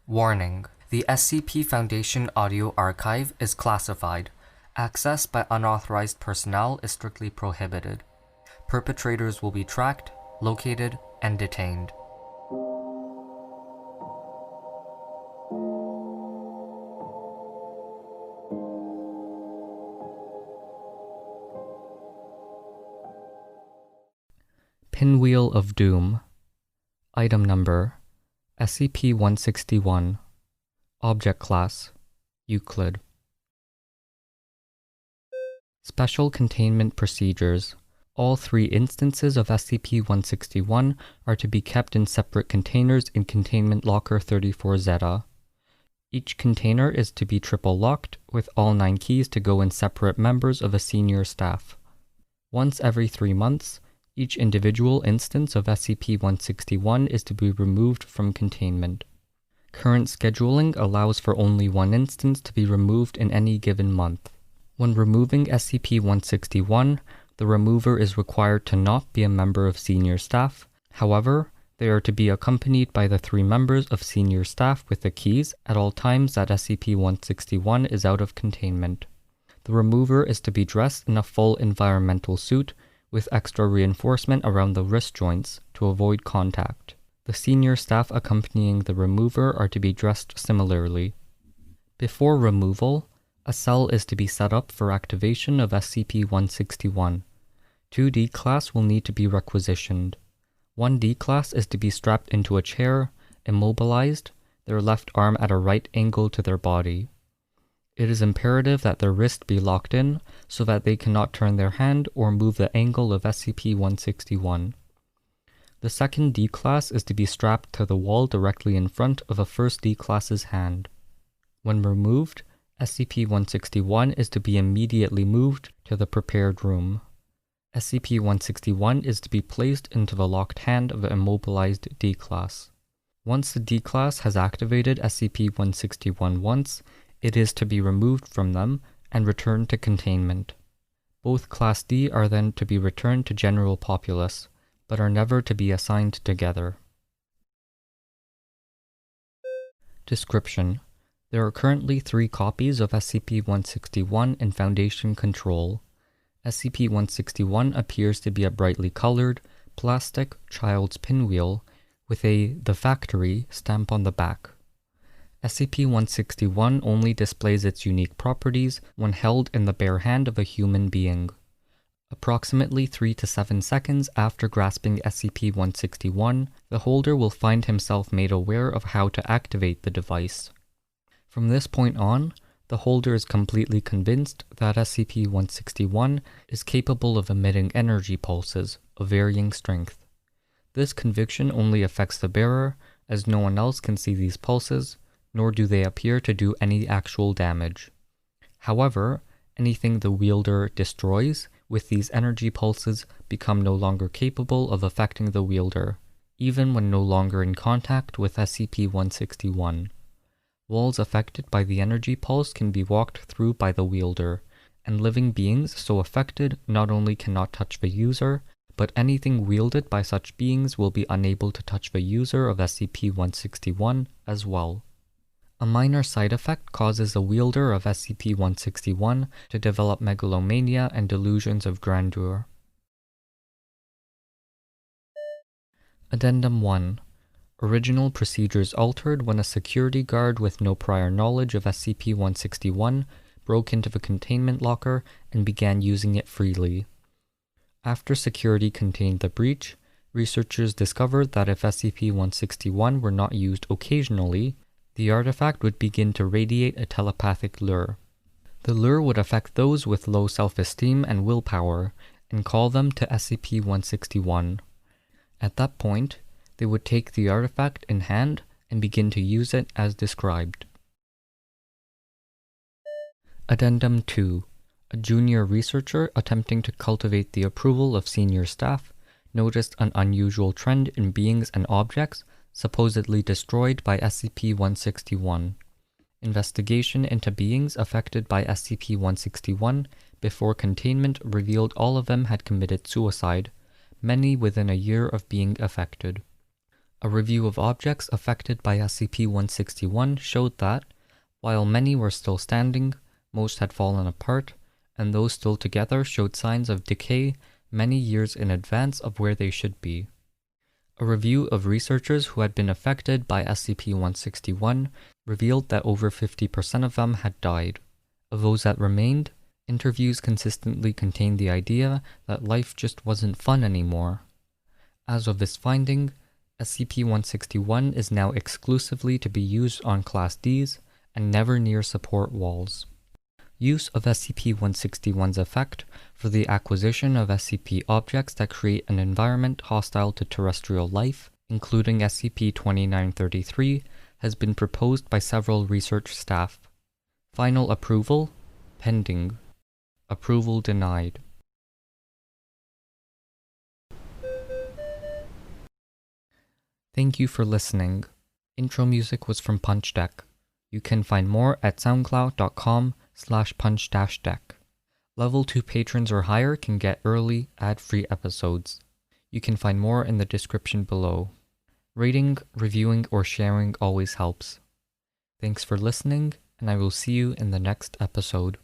Warning: the SCP Foundation audio archive is classified. Access by unauthorized personnel is strictly prohibited. Perpetrators will be tracked, located, and detained. Pinwheel of Doom. Item Number SCP-161. Object Class Euclid. Special Containment Procedures. All three instances of SCP-161 are to be kept in separate containers in Containment Locker 34 Zeta. Each container is to be triple locked, with all 9 keys to go in separate members of a senior staff. Once every 3 months, each individual instance of SCP-161 is to be removed from containment. Current scheduling allows for only 1 instance to be removed in any given month. When removing SCP-161, the remover is required to not be a member of senior staff. However, they are to be accompanied by the 3 members of senior staff with the keys at all times that SCP-161 is out of containment. The remover is to be dressed in a full environmental suit with extra reinforcement around the wrist joints to avoid contact. The senior staff accompanying the remover are to be dressed similarly. Before removal, a cell is to be set up for activation of SCP-161. 2 D-Class will need to be requisitioned. 1 D-Class is to be strapped into a chair, immobilized, their left arm at a right angle to their body. It is imperative that their wrist be locked in so that they cannot turn their hand or move the angle of SCP-161. The second D-Class is to be strapped to the wall directly in front of a first D-Class's hand. When removed, SCP-161 is to be immediately moved to the prepared room. SCP-161 is to be placed into the locked hand of the immobilized D-Class. Once the D-Class has activated SCP-161 once, it is to be removed from them and returned to containment. Both Class D are then to be returned to general populace, but are never to be assigned together. Description: there are currently 3 copies of SCP-161 in Foundation control. SCP-161 appears to be a brightly colored, plastic child's pinwheel with a "The Factory" stamp on the back. SCP-161 only displays its unique properties when held in the bare hand of a human being. Approximately 3 to 7 seconds after grasping SCP-161, the holder will find himself made aware of how to activate the device. From this point on, the holder is completely convinced that SCP-161 is capable of emitting energy pulses of varying strength. This conviction only affects the bearer, as no one else can see these pulses, nor do they appear to do any actual damage. However, anything the wielder destroys with these energy pulses become no longer capable of affecting the wielder, even when no longer in contact with SCP-161. Walls affected by the energy pulse can be walked through by the wielder, and living beings so affected not only cannot touch the user, but anything wielded by such beings will be unable to touch the user of SCP-161 as well. A minor side effect causes the wielder of SCP-161 to develop megalomania and delusions of grandeur. Addendum 1. Original procedures altered when a security guard with no prior knowledge of SCP-161 broke into the containment locker and began using it freely. After security contained the breach, researchers discovered that if SCP-161 were not used occasionally, the artifact would begin to radiate a telepathic lure. The lure would affect those with low self-esteem and willpower, and call them to SCP-161. At that point, they would take the artifact in hand and begin to use it as described. Addendum II. A junior researcher attempting to cultivate the approval of senior staff noticed an unusual trend in beings and objects supposedly destroyed by SCP-161. Investigation into beings affected by SCP-161 before containment revealed all of them had committed suicide, many within a year of being affected. A review of objects affected by SCP-161 showed that, while many were still standing, most had fallen apart, and those still together showed signs of decay many years in advance of where they should be. A review of researchers who had been affected by SCP-161 revealed that over 50% of them had died. Of those that remained, interviews consistently contained the idea that life just wasn't fun anymore. As of this finding, SCP-161 is now exclusively to be used on Class Ds and never near support walls. Use of SCP-161's effect for the acquisition of SCP objects that create an environment hostile to terrestrial life, including SCP-2933, has been proposed by several research staff. Final approval pending. Approval denied. Thank you for listening. Intro music was from Punch Deck. You can find more at soundcloud.com/punch-deck. Level 2 patrons or higher can get early, ad-free episodes. You can find more in the description below. Rating, reviewing, or sharing always helps. Thanks for listening, and I will see you in the next episode.